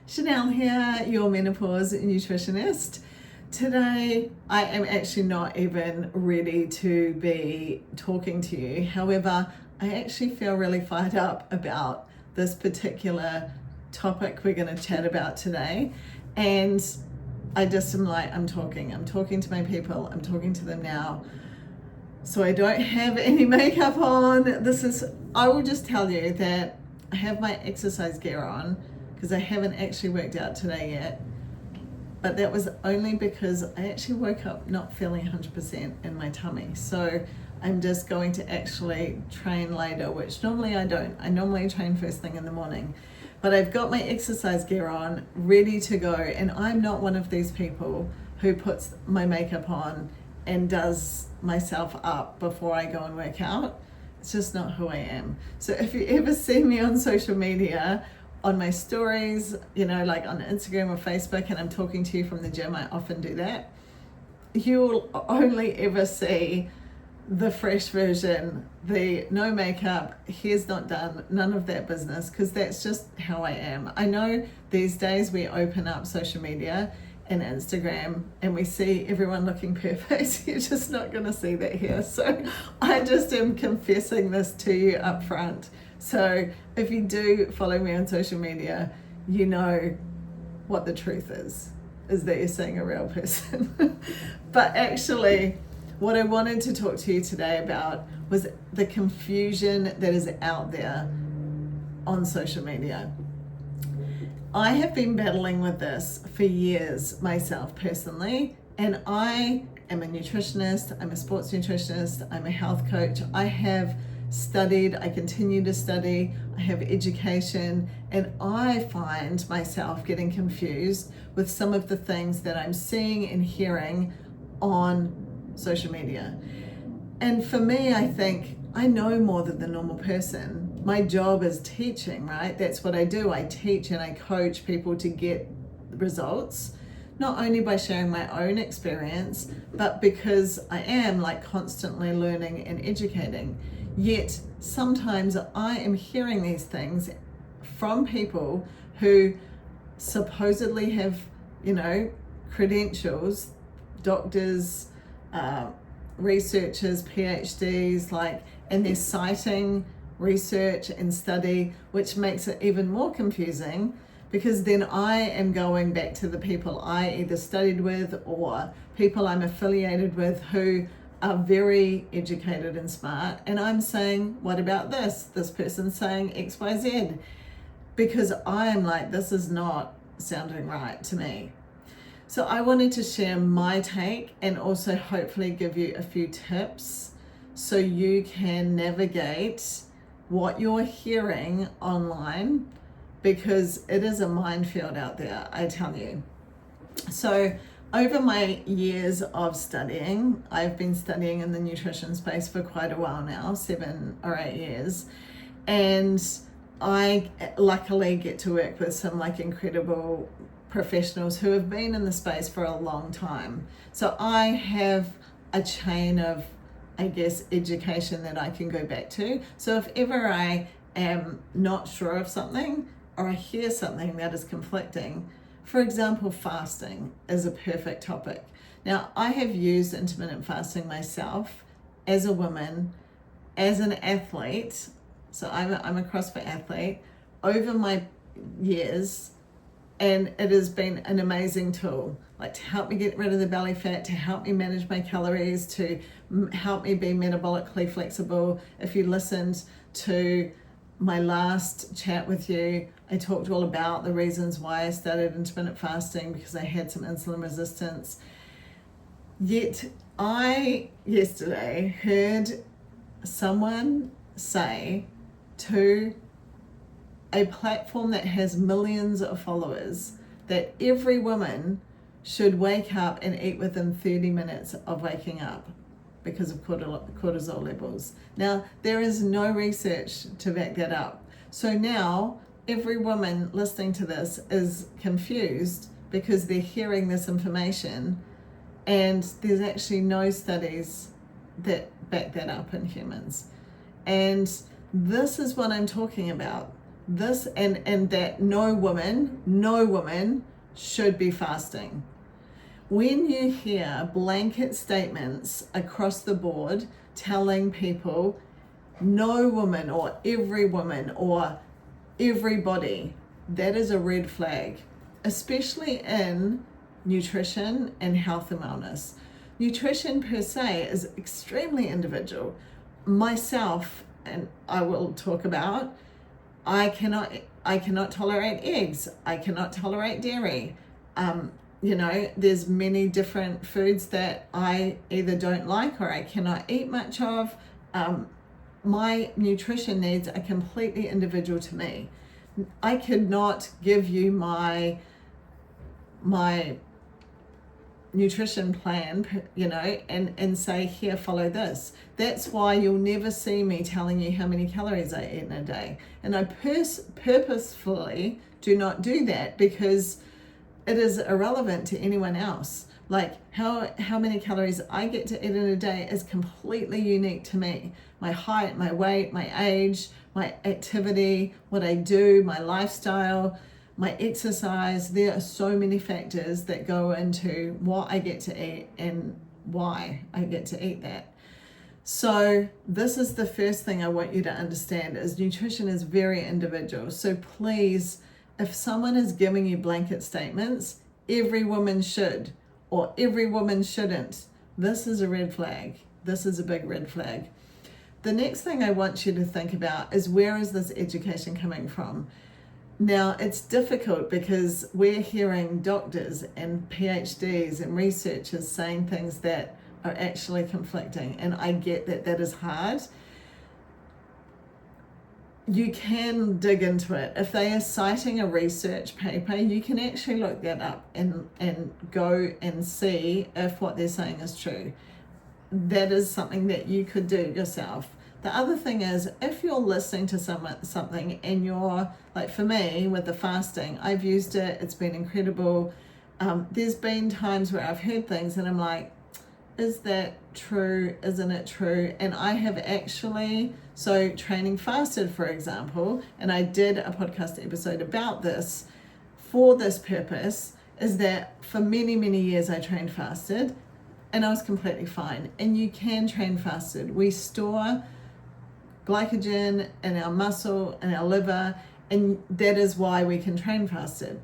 Chanel here, your menopause nutritionist. Today, I am actually not even ready to be talking to you. However, I actually feel really fired up about this particular topic we're going to chat about today. And I just am like, I'm talking to my people, I'm talking to them now. So I don't have any makeup on. I will just tell you that I have my exercise gear on because I haven't actually worked out today yet. But that was only because I actually woke up not feeling 100% in my tummy. So I'm just going to actually train later, which normally I don't. I normally train first thing in the morning. But I've got my exercise gear on, ready to go. And I'm not one of these people who puts my makeup on and does myself up before I go and work out. It's just not who I am. So if you ever see me on social media, on my stories, like on Instagram or Facebook, and I'm talking to you from the gym, I often do that. You'll only ever see the fresh version, the no makeup, hair's not done, none of that business, because that's just how I am. I know these days we open up social media and Instagram and we see everyone looking perfect. You're just not going to see that here. So I just am confessing this to you up front. So if you do follow me on social media, you know what the truth is that you're seeing a real person. But actually, what I wanted to talk to you today about was the confusion that is out there on social media. I have been battling with this for years myself personally, and I am a nutritionist, I'm a sports nutritionist, I'm a health coach. I have studied, I continue to study, I have education, and I find myself getting confused with some of the things that I'm seeing and hearing on social media. And for me, I think I know more than the normal person. My job is teaching, right? That's what I do. I teach and I coach people to get results, not only by sharing my own experience, but because I am constantly learning and educating. Yet sometimes I am hearing these things from people who supposedly have, credentials, doctors, researchers, PhDs, and they're citing research and study, which makes it even more confusing, because then I am going back to the people I either studied with or people I'm affiliated with who are very educated and smart, and I'm saying, what about this? This person's saying XYZ, because I am like, this is not sounding right to me. So I wanted to share my take and also hopefully give you a few tips so you can navigate what you're hearing online, because it is a minefield out there, I tell you. So over my years of studying, I've been studying in the nutrition space for quite a while now, 7 or 8 years. And I luckily get to work with some incredible professionals who have been in the space for a long time. So I have a chain of, education that I can go back to. So if ever I am not sure of something or I hear something that is conflicting, for example, fasting is a perfect topic. Now, I have used intermittent fasting myself as a woman, as an athlete. So I'm a CrossFit athlete over my years, and it has been an amazing tool, to help me get rid of the belly fat, to help me manage my calories, to help me be metabolically flexible. If you listened to my last chat with you, I talked all about the reasons why I started intermittent fasting, because I had some insulin resistance. Yet I yesterday heard someone say to a platform that has millions of followers that every woman should wake up and eat within 30 minutes of waking up because of cortisol levels. Now, there is no research to back that up. So now every woman listening to this is confused because they're hearing this information and there's actually no studies that back that up in humans. And this is what I'm talking about. This and that no woman should be fasting. When you hear blanket statements across the board telling people no woman or everybody, that is a red flag, especially in nutrition and health and wellness. Nutrition per se is extremely individual. Myself, and I will talk about, I cannot tolerate eggs. I cannot tolerate dairy. There's many different foods that I either don't like or I cannot eat much of. My nutrition needs are completely individual to me. I could not give you my nutrition plan, and say, here, follow this. That's why you'll never see me telling you how many calories I eat in a day. And I purposefully do not do that because it is irrelevant to anyone else. Like how many calories I get to eat in a day is completely unique to me. My height, my weight, my age, my activity, what I do, my lifestyle, my exercise. There are so many factors that go into what I get to eat and why I get to eat that. So this is the first thing I want you to understand, is nutrition is very individual. So please, if someone is giving you blanket statements, every woman should or every woman shouldn't, this is a red flag. This is a big red flag. The next thing I want you to think about is, where is this education coming from? Now, it's difficult because we're hearing doctors and PhDs and researchers saying things that are actually conflicting, and I get that that is hard. You can dig into it. If they are citing a research paper, you can actually look that up and go and see if what they're saying is true. That is something that you could do yourself. The other thing is, if you're listening to something and you're, like for me with the fasting, I've used it, it's been incredible. There's been times where I've heard things and I'm like, is that true? Isn't it true? And I have actually, so training fasted, for example, and I did a podcast episode about this for this purpose, is that for many, many years I trained fasted and I was completely fine. And you can train fasted. We store glycogen in our muscle and our liver, and that is why we can train fasted.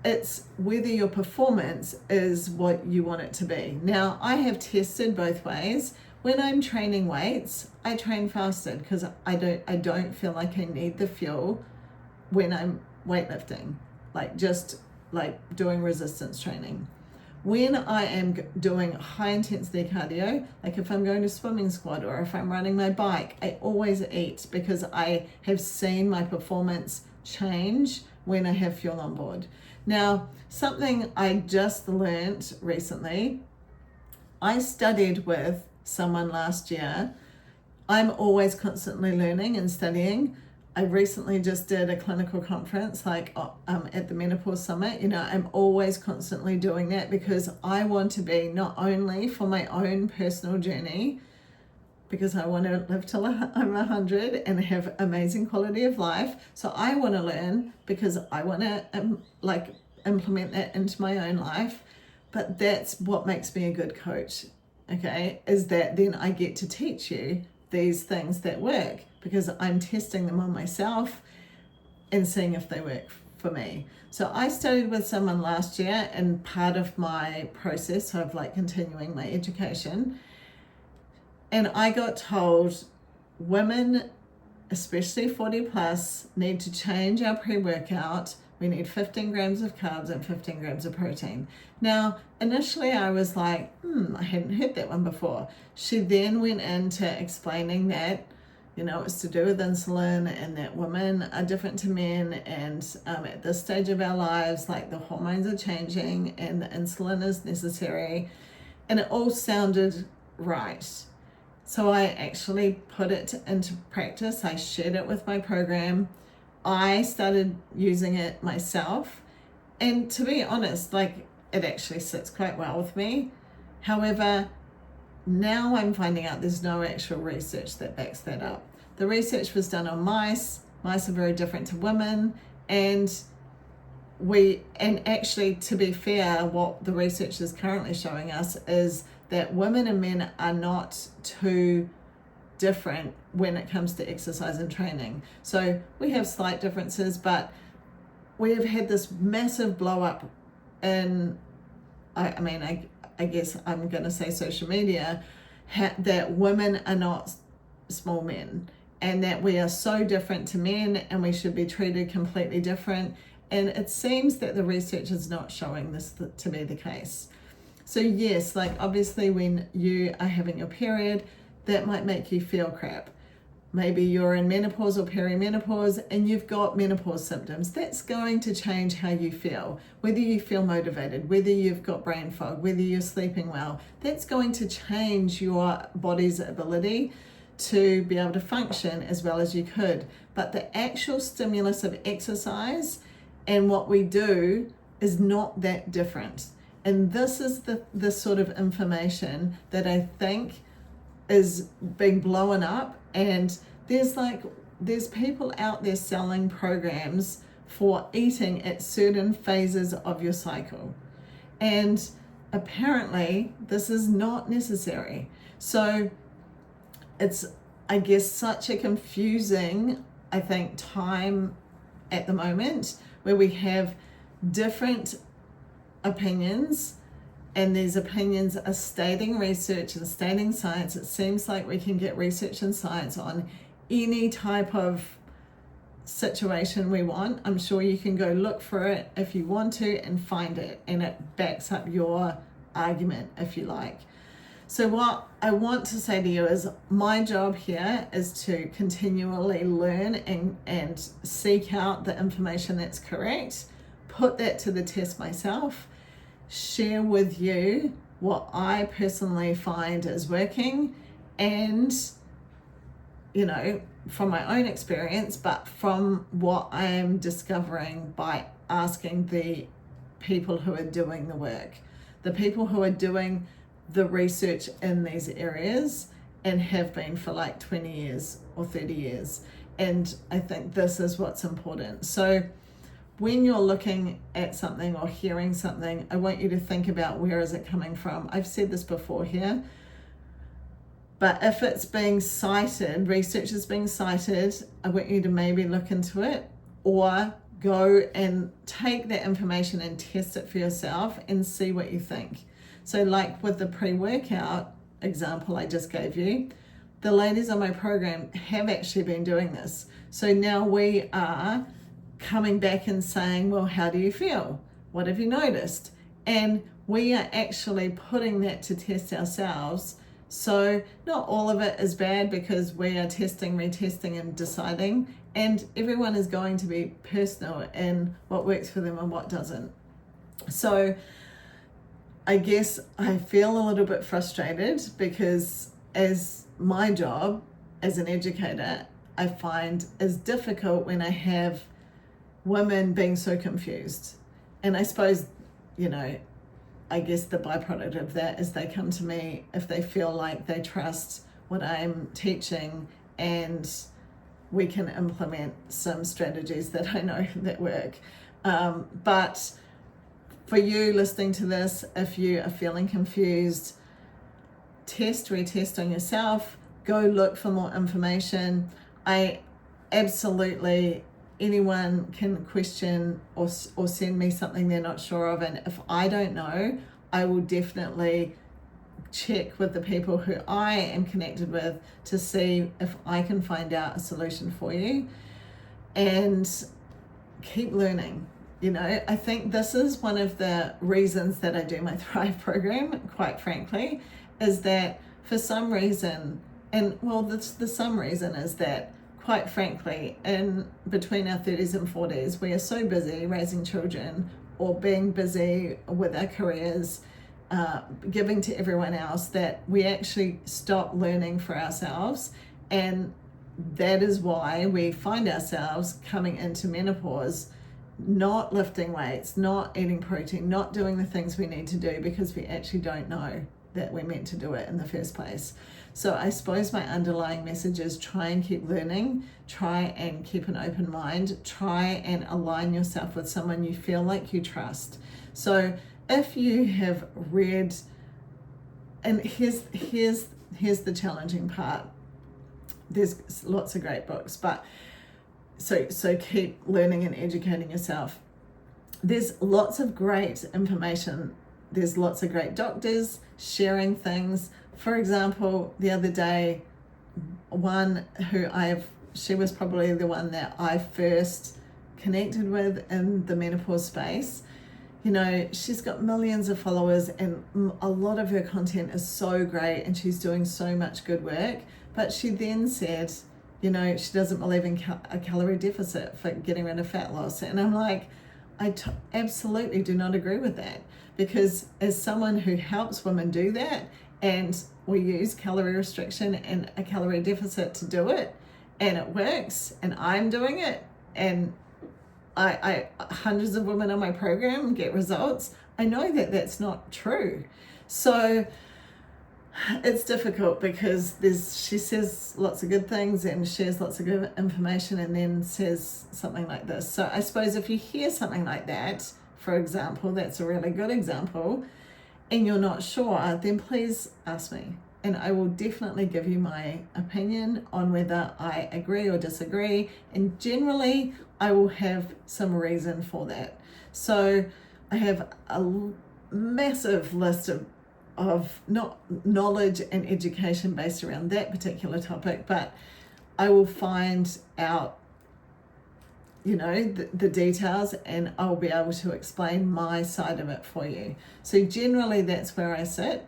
It's whether your performance is what you want it to be. Now, I have tested both ways. When I'm training weights, I train fasted because I don't feel like I need the fuel when I'm weightlifting, just doing resistance training. When I am doing high intensity cardio, like if I'm going to swimming squad or if I'm running my bike, I always eat because I have seen my performance change when I have fuel on board. Now, something I just learned recently, I studied with someone last year. I'm always constantly learning and studying. I recently just did a clinical conference at the Menopause Summit. I'm always constantly doing that because I want to be, not only for my own personal journey, because I want to live till I'm 100 and have amazing quality of life. So I want to learn because I want to implement that into my own life. But that's what makes me a good coach, okay? Is that then I get to teach you these things that work because I'm testing them on myself and seeing if they work for me. So I studied with someone last year, and part of my process of continuing my education, and I got told women, especially 40 plus, need to change our pre-workout. We need 15 grams of carbs and 15 grams of protein. Now, initially I was like, I hadn't heard that one before. She then went into explaining that, it's to do with insulin and that women are different to men, and at this stage of our lives, the hormones are changing and the insulin is necessary, and it all sounded right. So I actually put it into practice. I shared it with my program. I started using it myself, and to be honest, it actually sits quite well with me. However, now I'm finding out there's no actual research that backs that up. The research was done on mice. mice are very different to women, and actually, to be fair, what the research is currently showing us is that women and men are not too different when it comes to exercise and training. So we have slight differences, but we have had this massive blow up in, I guess I'm going to say social media, that women are not small men, and that we are so different to men and we should be treated completely different. And it seems that the research is not showing this to be the case. So yes, like obviously when you are having your period, that might make you feel crap. Maybe you're in menopause or perimenopause and you've got menopause symptoms. That's going to change how you feel. Whether you feel motivated, whether you've got brain fog, whether you're sleeping well, that's going to change your body's ability to be able to function as well as you could. But the actual stimulus of exercise and what we do is not that different. And this is the sort of information that I think is being blown up, and there's people out there selling programs for eating at certain phases of your cycle, and apparently this is not necessary. So it's, I guess, such a confusing, I think, time at the moment where we have different opinions, and these opinions are stating research and stating science. It seems like we can get research and science on any type of situation we want. I'm sure you can go look for it if you want to and find it, and it backs up your argument if you like. So what I want to say to you is my job here is to continually learn and seek out the information that's correct, put that to the test myself, share with you what I personally find is working, and, you know, from my own experience, but from what I am discovering by asking the people who are doing the work, the people who are doing the research in these areas and have been for like 20 years or 30 years. And I think this is what's important. So when you're looking at something or hearing something, I want you to think about, where is it coming from? I've said this before here, but if it's being cited, research is being cited, I want you to maybe look into it, or go and take that information and test it for yourself and see what you think. So like with the pre-workout example I just gave you, the ladies on my program have actually been doing this. So now we are coming back and saying, well, how do you feel? What have you noticed? And we are actually putting that to test ourselves. So not all of it is bad, because we are testing, retesting and deciding, and everyone is going to be personal in what works for them and what doesn't. So I guess I feel a little bit frustrated, because as my job as an educator, I find is difficult when I have women being so confused. And I suppose, you know, I guess the byproduct of that is they come to me if they feel like they trust what I'm teaching and we can implement some strategies that I know that work. But for you listening to this, if you are feeling confused, retest on yourself, go look for more information. Anyone can question or send me something they're not sure of, and if I don't know, I will definitely check with the people who I am connected with to see if I can find out a solution for you, and keep learning. You know, I think this is one of the reasons that I do my Thrive program, quite frankly, is that for some reason, and well, the some reason is that, quite frankly, in between our 30s and 40s, we are so busy raising children or being busy with our careers, giving to everyone else, that we actually stop learning for ourselves. And that is why we find ourselves coming into menopause, not lifting weights, not eating protein, not doing the things we need to do, because we actually don't know. that we're meant to do it in the first place. So I suppose my underlying message is try and keep learning, try and keep an open mind, try and align yourself with someone you feel like you trust. So if you have read, and here's the challenging part, there's lots of great books, but so keep learning and educating yourself. There's lots of great information. There's lots of great doctors sharing things. For example, the other day, she was probably the one that I first connected with in the menopause space. You know, she's got millions of followers and a lot of her content is so great and she's doing so much good work. But she then said, you know, she doesn't believe in a calorie deficit for getting rid of fat loss. And I'm like, absolutely do not agree with that, because as someone who helps women do that, and we use calorie restriction and a calorie deficit to do it, and it works, and I'm doing it, and I hundreds of women on my program get results, I know that that's not true. So it's difficult because she says lots of good things and shares lots of good information and then says something like this. So I suppose if you hear something like that, for example, that's a really good example, and you're not sure, then please ask me. And I will definitely give you my opinion on whether I agree or disagree. And generally, I will have some reason for that. So I have a massive list of not knowledge and education based around that particular topic, but I will find out, you know, the details, and I'll be able to explain my side of it for you. So generally that's where I sit.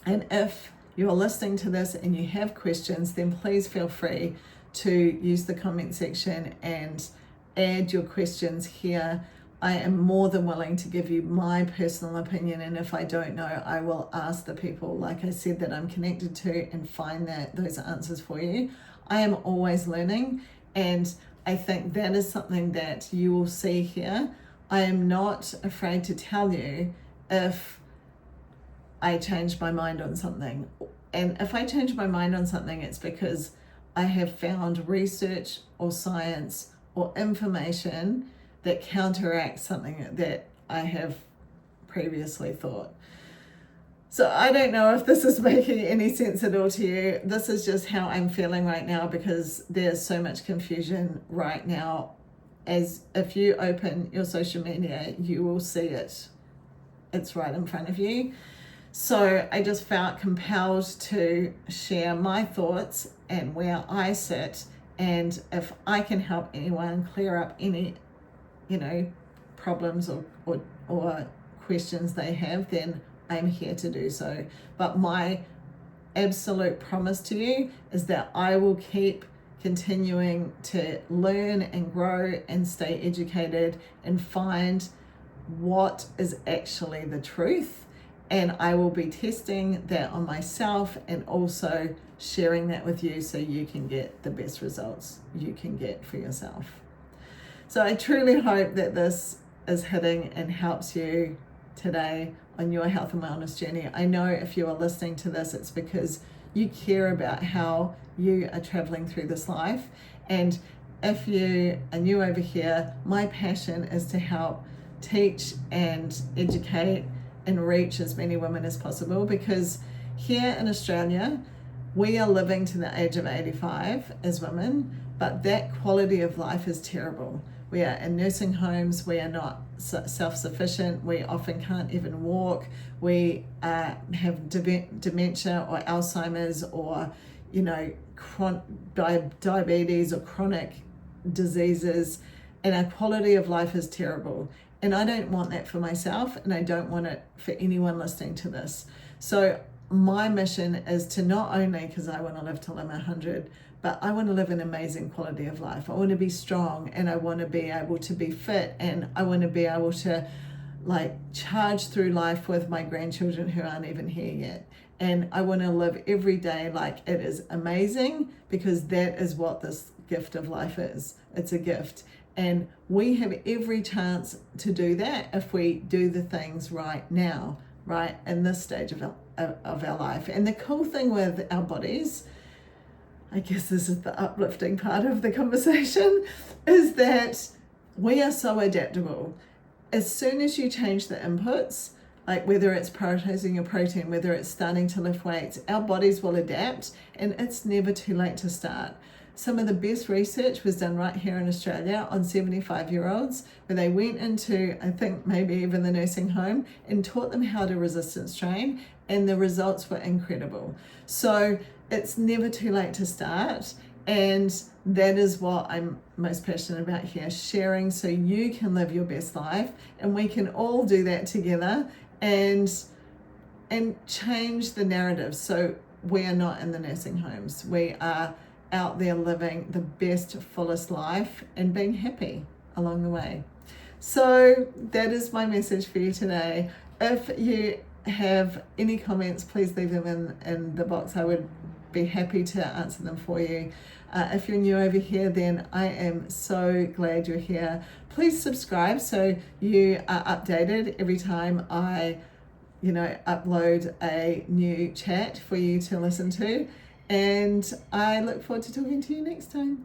And if you're listening to this and you have questions, then please feel free to use the comment section and add your questions here. I am more than willing to give you my personal opinion, and if I don't know, I will ask the people, like I said, that I'm connected to and find those answers for you. I am always learning, and I think that is something that you will see here. I am not afraid to tell you if I change my mind on something. And if I change my mind on something, it's because I have found research or science or information that counteracts something that I have previously thought. So I don't know if this is making any sense at all to you. This is just how I'm feeling right now, because there's so much confusion right now. As if you open your social media, you will see it. It's right in front of you. So I just felt compelled to share my thoughts and where I sit. And if I can help anyone clear up any, you know, problems or questions they have, then I'm here to do so. But my absolute promise to you is that I will keep continuing to learn and grow and stay educated and find what is actually the truth. And I will be testing that on myself and also sharing that with you so you can get the best results you can get for yourself. So I truly hope that this is hitting and helps you today on your health and wellness journey. I know if you are listening to this, it's because you care about how you are traveling through this life. And if you are new over here, my passion is to help teach and educate and reach as many women as possible, because here in Australia, we are living to the age of 85 as women, but that quality of life is terrible. We are in nursing homes, we are not self-sufficient, we often can't even walk, we have dementia or Alzheimer's or, you know, diabetes or chronic diseases, and our quality of life is terrible. And I don't want that for myself, and I don't want it for anyone listening to this. So my mission is to not only, because I want to live till I'm 100, but I want to live an amazing quality of life. I want to be strong, and I want to be able to be fit, and I want to be able to like charge through life with my grandchildren who aren't even here yet. And I want to live every day like it is amazing, because that is what this gift of life is. It's a gift. And we have every chance to do that if we do the things right now. right, in this stage of our life. And the cool thing with our bodies, I guess this is the uplifting part of the conversation, is that we are so adaptable. As soon as you change the inputs, like whether it's prioritizing your protein, whether it's starting to lift weights, our bodies will adapt, and it's never too late to start. Some of the best research was done right here in Australia on 75-year-olds, where they went into, I think maybe even the nursing home, and taught them how to resistance train, and the results were incredible. So it's never too late to start, and that is what I'm most passionate about here, sharing so you can live your best life, and we can all do that together and change the narrative. So we are not in the nursing homes. We are out there living the best, fullest life and being happy along the way. So that is my message for you today. If you have any comments, please leave them in the box. I would be happy to answer them for you. If you're new over here, then I am so glad you're here. Please subscribe so you are updated every time I upload a new chat for you to listen to. And I look forward to talking to you next time.